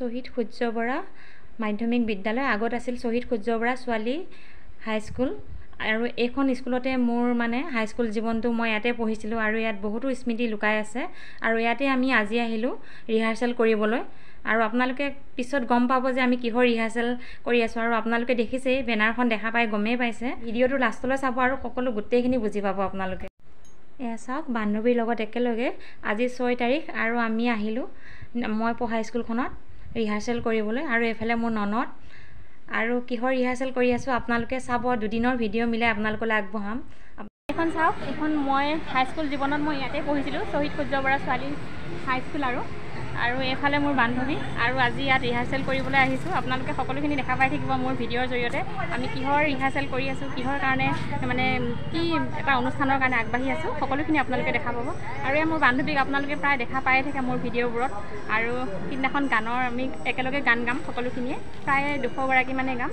শহীদ সূৰ্য বৰা মাধ্যমিক বিদ্যালয়, আগত আছিল শহীদ সূৰ্য বৰা ছোৱালী হাইস্কুল। আৰু এইখন স্কুলতে মোৰ মানে হাইস্কুল জীৱনটো মই ইয়াতে পঢ়িছিলোঁ আৰু ইয়াত বহুতো স্মৃতি লুকাই আছে। আৰু ইয়াতে আমি আজি আহিলোঁ ৰিহাৰ্চেল কৰিবলৈ। আৰু আপোনালোকে পিছত গম পাব যে আমি কিহৰ ৰিহাৰ্চেল কৰি আছোঁ। আৰু আপোনালোকে দেখিছেই, বেনাৰখন দেখা পাই গমেই পাইছে। ভিডিঅ'টো লাষ্টলৈ চাব আৰু সকলো গোটেইখিনি বুজি পাব আপোনালোকে। এয়া চাওক, বান্ধৱীৰ লগত একেলগে আজি 6 তাৰিখ আৰু আমি আহিলোঁ মই পঢ়া স্কুলখনত ৰিহাৰ্চেল কৰিবলৈ। আৰু এইফালে মোৰ ননদ। আৰু কিহৰ ৰিহাৰ্চেল কৰি আছোঁ আপোনালোকে চাব, দুদিনৰ ভিডিঅ' মিলাই আপোনালোকলৈ আগবঢ়াম। এইখন চাওক, এইখন মই হাইস্কুল জীৱনত মই ইয়াতে পঢ়িছিলোঁ, শ্বহীদ সূৰ্য বৰা ছোৱালী হাইস্কুল। আৰু এইফালে মোৰ বান্ধৱী। আৰু আজি ইয়াত ৰিহাৰ্চেল কৰিবলৈ আহিছোঁ। আপোনালোকে সকলোখিনি দেখা পাই থাকিব মোৰ ভিডিঅ'ৰ জৰিয়তে। আমি কিহৰ ৰিহাৰ্চেল কৰি আছোঁ, কিহৰ কাৰণে মানে কি এটা অনুষ্ঠানৰ কাৰণে আগবাঢ়ি আছোঁ, সকলোখিনি আপোনালোকে দেখা পাব। আৰু এই মোৰ বান্ধৱীক আপোনালোকে প্ৰায় দেখা পায়ে থাকে মোৰ ভিডিঅ'বোৰত। আৰু সিদিনাখন গানৰ আমি একেলগে গান গাম সকলোখিনিয়ে, প্ৰায় 200 গৰাকী মানে গাম।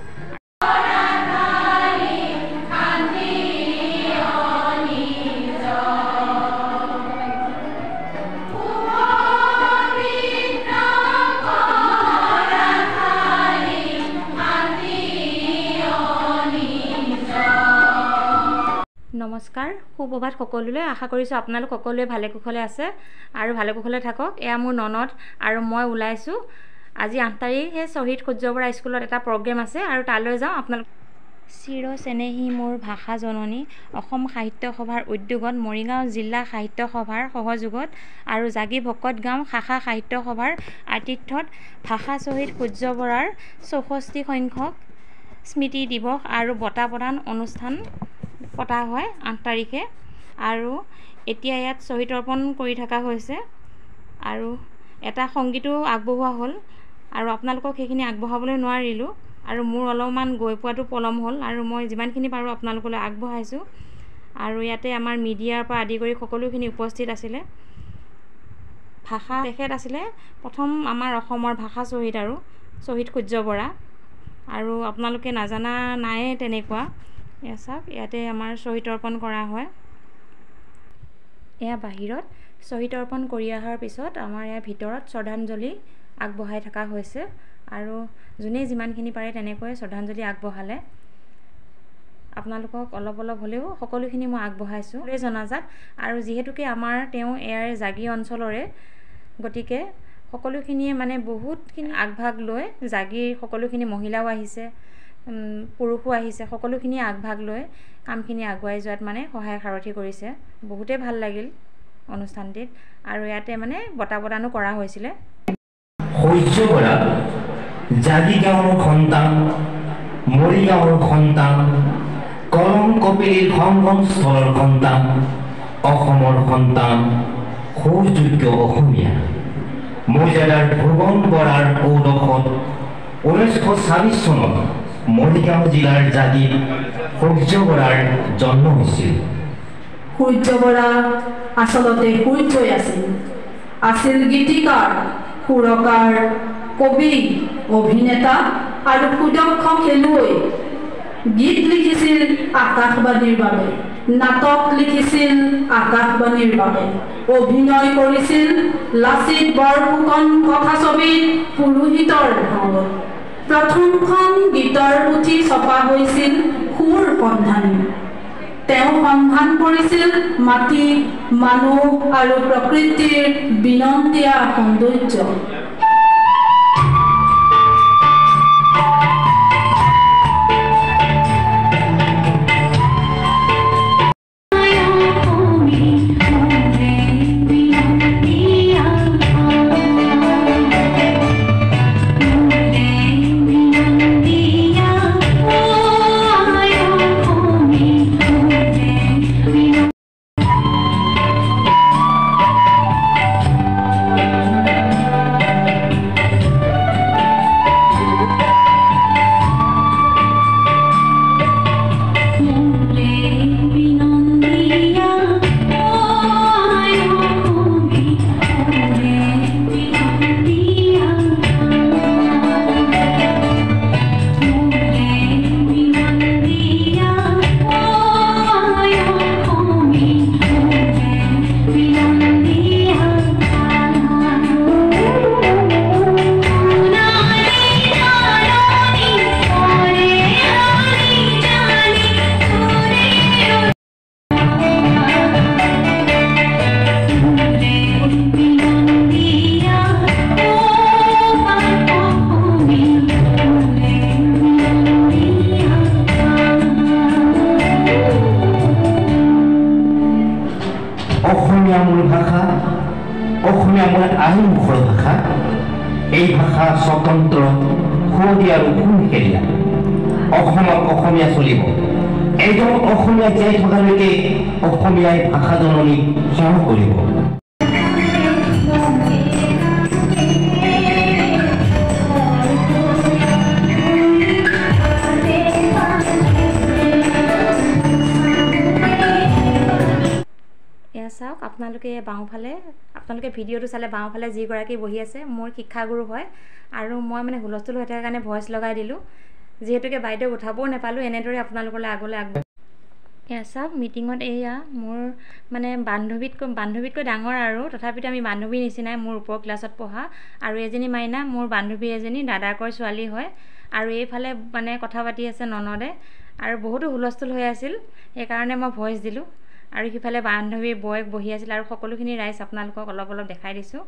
নমস্কাৰ, সুপ্ৰভাত সকলোলৈ। আশা কৰিছোঁ আপোনালোক সকলোৱে ভালে কুশলে আছে আৰু ভালে কুশলে থাকক। এয়া মোৰ ননদ আৰু মই ওলাইছোঁ। আজি 8 তাৰিখে শ্বহীদ সূৰ্য বৰা স্কুলত এটা প্ৰগ্ৰেম আছে আৰু তালৈ যাওঁ। আপোনালোক চিৰ চেনেহী মোৰ ভাষা জননী অসম সাহিত্য সভাৰ উদ্যোগত, মৰিগাঁও জিলা সাহিত্য সভাৰ সহযোগত আৰু জাগি ভকত গাঁও শাখা সাহিত্য সভাৰ আতিথ্যত ভাষা শ্বহীদ সূৰ্য বৰাৰ 64 সংখ্যক স্মৃতি দিৱস আৰু বঁটা প্ৰদান অনুষ্ঠান পতা হয় 8 তাৰিখে। আৰু এতিয়া ইয়াত শ্বহীদ অৰ্পণ কৰি থকা হৈছে আৰু এটা সংগীতো আগবঢ়োৱা হ'ল। আৰু আপোনালোকক সেইখিনি আগবঢ়াবলৈ নোৱাৰিলোঁ আৰু মোৰ অলপমান গৈ পোৱাটো পলম হ'ল আৰু মই যিমানখিনি পাৰোঁ আপোনালোকলৈ আগবঢ়াইছোঁ। আৰু ইয়াতে আমাৰ মিডিয়াৰ পৰা আদি কৰি সকলোখিনি উপস্থিত আছিলে। ভাষা তেখেত আছিলে প্ৰথম আমাৰ অসমৰ ভাষা শ্বহীদ আৰু শ্বহীদ সূৰ্য বৰা। আৰু আপোনালোকে নাজানা নাইয়ে তেনেকুৱা। এয়া চাওক, ইয়াতে আমাৰ শ্বহীদ অৰ্পণ কৰা হয়। এয়া বাহিৰত শ্বহীদ অৰ্পণ কৰি অহাৰ পিছত আমাৰ ইয়াৰ ভিতৰত শ্ৰদ্ধাঞ্জলি আগবঢ়াই থকা হৈছে। আৰু যোনে যিমানখিনি পাৰে তেনেকৈ শ্ৰদ্ধাঞ্জলি আগবঢ়ালে। আপোনালোকক অলপ অলপ হ'লেও সকলোখিনি মই আগবঢ়াইছোঁ জনাজাত। আৰু যিহেতুকে আমাৰ তেওঁ ইয়াৰ জাগি অঞ্চলৰে, গতিকে সকলোখিনিয়ে মানে বহুতখিনি আগভাগ লৈ, জাগিৰ সকলোখিনি মহিলাও আহিছে, পুৰুষো আহিছে, সকলোখিনিয়ে আগভাগ লৈ কামখিনি আগুৱাই যোৱাত মানে সহায় সাৰথি কৰিছে। বহুতেই ভাল লাগিল অনুষ্ঠানটিত। আৰু ইয়াতে মানে বঁটা প্ৰদানো কৰা হৈছিলে। সূৰ্য বৰা জাগি গাঁৱৰ সন্তান, মৰিগাঁৱৰ সন্তান, কলম কপিলীৰ সংগমস্থলৰ সন্তান, অসমৰ সন্তান, সুযোগ্য অসমীয়া। মৌজাদাৰ ভুৱন বৰাৰ ঔদসত 1926 চনত মৰিগাঁও জিলাৰ জাগিত সূৰ্য বৰাৰ জন্ম হৈছিল। সূৰ্য বৰা আচলতে সূৰ্যই আছিল গীতিকাৰ, সুৰকাৰ, কবি, অভিনেতা আৰু সুদক্ষ খেলুৱৈ। গীত লিখিছিল আকাশবাণীৰ বাবে, নাটক লিখিছিল আকাশবাণীৰ বাবে, অভিনয় কৰিছিল লাচিত বৰফুকন কথাছবিত পুৰোহিতৰ ভাৱত। প্ৰথমখন গীতৰ পুথি ছপা হৈছিল সুৰ সন্ধানী। তেওঁ সন্ধান কৰিছিল মাটি, মানুহ আৰু প্ৰকৃতিৰ বিনন্দীয়া সৌন্দৰ্য। এই ভাষা স্বতন্ত্ৰ সুৱদী আৰু সুশীলীয়া অসমত অসমীয়া চলিব এজন অসমীয়া জীয়াই থকালৈকে অসমীয়াই ভাষা জননীক সেৱা কৰিব চাওক আপোনালোকে বাওঁফালে আপোনালোকে ভিডিঅ'টো চালে বাওঁফালে যিগৰাকী বহি আছে মোৰ শিক্ষাগুৰু হয় আৰু মই মানে হুলস্থুল হৈ থকাৰ কাৰণে ভইচ লগাই দিলোঁ যিহেতুকে বাইদেউ উঠাবও নাপালোঁ এনেদৰে আপোনালোকলৈ আগলৈ এয়া চাওক মিটিঙত এয়া মোৰ মানে বান্ধৱীতকৈ ডাঙৰ আৰু তথাপিতো আমি বান্ধৱীৰ নিচিনাই মোৰ ওপৰ ক্লাছত পঢ়া আৰু এজনী মাইনা মোৰ বান্ধৱী এজনী দাদাকৰ ছোৱালী হয় আৰু এইফালে মানে কথা পাতি আছে ননদে আৰু বহুতো হুলস্থুল হৈ আছিল সেইকাৰণে মই ভইচ দিলোঁ আৰু সিফালে বান্ধৱীৰ বৌয়েক বহি আছিল আৰু সকলোখিনি ৰাইজ আপোনালোকক অলপ অলপ দেখাই দিছোঁ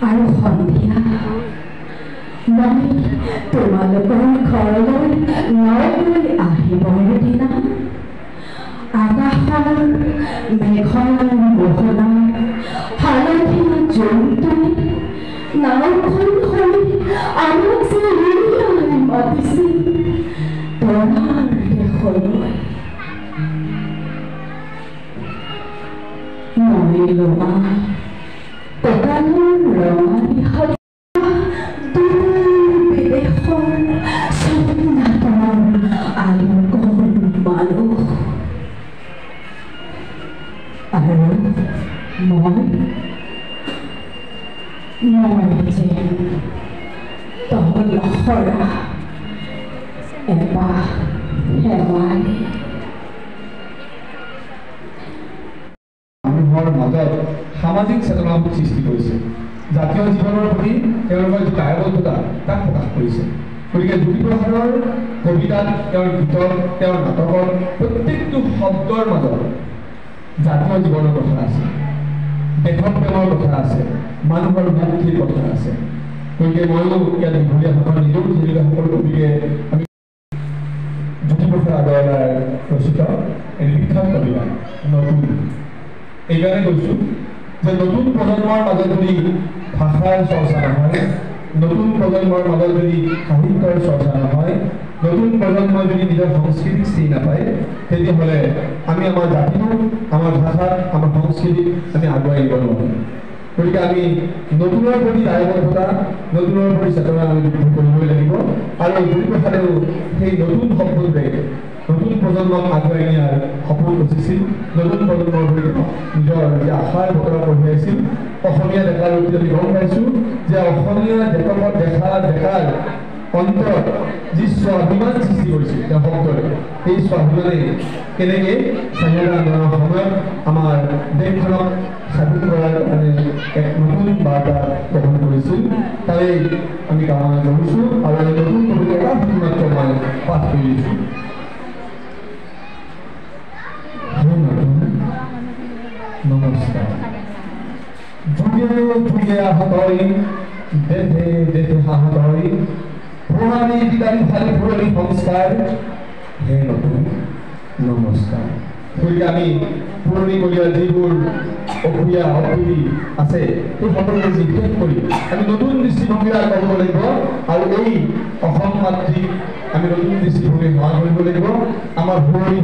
আৰু সন্ধিয়া মই তোমালোকৰ ঘৰলৈ নৈ আহিবৰ দিনা আকাশৰ মেঘৰ মোহনা হালধীয়া জোনটোৱে নাওখন হৈ আমাক যে উলিয়াই মাতিছিল তৰাৰ দেশলৈ মই লোৱা কঁকালৰ ৰঙালী বিদেশৰ চন্দাতৰ আলোকৰ মানুহ আৰু মই যেন তলসৰা এবাৰ শেৱালি মানুহৰ মাজত সামাজিক চেতনা সৃষ্টি কৰিছে জাতীয় জীৱনৰ প্ৰতি তেওঁলোকৰ যি দায়বদ্ধতা তাক প্ৰকাশ কৰিছে গতিকে জ্যোতিপ্ৰসাদৰ কবিতাত তেওঁৰ গীতত তেওঁৰ নাটকত প্ৰত্যেকটো শব্দৰ মাজত জাতীয় জীৱনৰ কথা আছে দেশৰ প্ৰেমৰ কথা আছে মানুহৰ মুক্তিৰ কথা আছে গতিকে ময়ো ইয়াত দীঘলীয়া ভাষণ নিজেও যিবিলাক সকলো কবিকে আমি জ্যোতিপ্ৰসাদ আগৰৱালাৰ ৰচিত এই বিখ্যাত কবিতা নতুন এইকাৰণে কৈছোঁ যে নতুন প্ৰজন্মৰ মাজত যদি ভাষাৰ চৰ্চা নহয় নতুন প্ৰজন্মৰ মাজত যদি সাহিত্যৰ চৰ্চা নহয় নতুন প্ৰজন্মই যদি নিজৰ সংস্কৃতিক চিনি নাপায় তেতিয়াহ'লে আমি আমাৰ জাতিটোক আমাৰ ভাষাক আমাৰ সংস্কৃতিক আমি আগুৱাই নিব নোৱাৰিম গতিকে আমি নতুনৰ প্ৰতি দায়বদ্ধতা নতুনৰ প্ৰতি চেতনা আমি বৃদ্ধি কৰিবই লাগিব আৰু জ্যোতিপ্ৰসাদেও সেই নতুন শব্দটোৱে নতুন প্ৰজন্মক আগুৱাই নিয়াৰ সপোন ৰচিছিল নতুন প্ৰজন্মৰ বুলি নিজৰ যে আশাৰ বতৰা কঢ়িয়াইছিল অসমীয়া ডেকাৰ ৰূপে আমি গম পাইছোঁ যে অসমীয়া ডেকাৰ অন্তৰত যি স্বাভিমান সৃষ্টি কৰিছিল তেওঁ ভক্তৰে সেই স্বাভিমানে কেনেকৈ স্বাধীনতা আন্দোলনৰ সময়ত আমাৰ দেশখনক স্বাধীন কৰাৰ কাৰণে এক নতুন বাৰ্তা গ্ৰহণ কৰিছিল তাৰে আমি কামনা কৰিছোঁ আৰু এই নতুন কবিতা এটা শুনিমাত্ৰ মই পাঠ কৰি দিছোঁ। নমস্কাৰ যুগে যুগে আহতই দেশে দেশে হাহতই পুৰণি বিদাৰী ফালি পুৰণি সংস্কাৰ হে নতুন নমস্কাৰ। গতিকে আমি পুৰণি কলীয়াৰ যিবোৰ অসুবিধা অসুবি আছে সেই সকলোকে নিষেধ কৰি আমি নতুন দৃষ্টিভংগীৰে আগবাঢ়িব লাগিব আৰু এই অসম মাতৃক আমি নতুন দৃষ্টিভংগী সহায় কৰিব লাগিব। আমাৰ পুৰণি